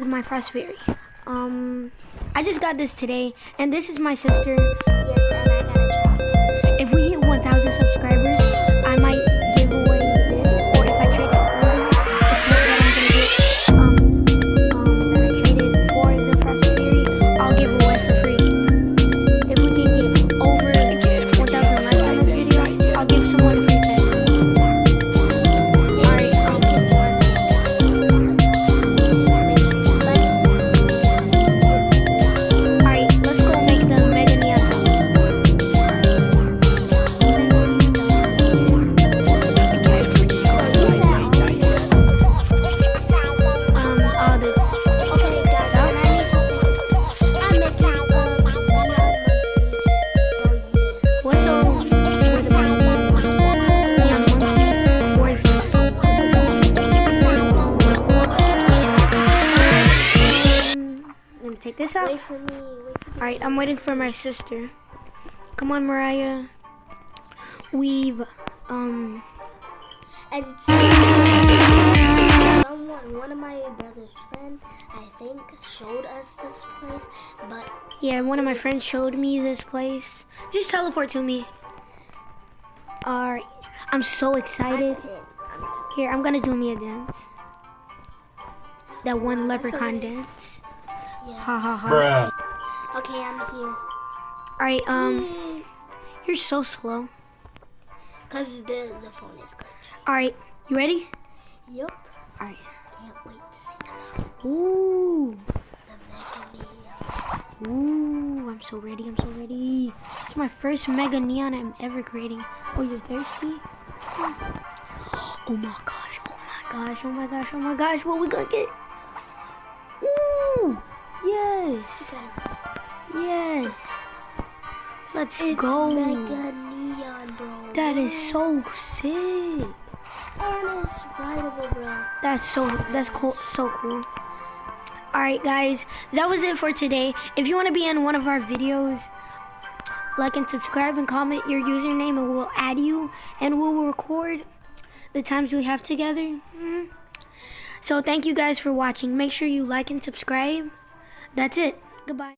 with my Frostberry. I just got this today, and this is my sister. Yes, and I got a job. If we hit 1,000 subscribers, I might give away this, or if I trade it that I traded for the Frostberry, I'll give away for free. If we can get over 1,000 likes on this video, I'll give someone a free pet. Alright, I'll give one. Alright, let's go make the Mega Neon. What's so good about neon monkeys worth? Let me take this out. Wait for me. Alright, I'm waiting for my sister. Come on, Mariah. We've And one of my brother's friend, I think, showed us this place, but yeah, one of my friends showed me this place. Just teleport to me. Alright, I'm so excited. Here, I'm gonna do me a dance. That one leprechaun dance. yeah. Ha ha ha. Bruh. Okay, I'm here. Alright, you're so slow. Cause the phone is glitched. Alright, you ready? Yup. Alright. Can't wait to see that. Ooh. The Mega Neon. Ooh, I'm so ready, I'm so ready. It's my first Mega Neon I'm ever creating. Oh, you're thirsty? Oh my gosh, oh my gosh, oh my gosh, oh my gosh, what we gonna get? Ooh, yes, yes. Let's go. Mega Neon, bro. That is so sick. And it's rideable, bro. That's cool, so cool. Alright guys, that was it for today. If you want to be in one of our videos, like and subscribe and comment your username and we'll add you and we'll record the times we have together. So thank you guys for watching. Make sure you like and subscribe. That's it. Goodbye.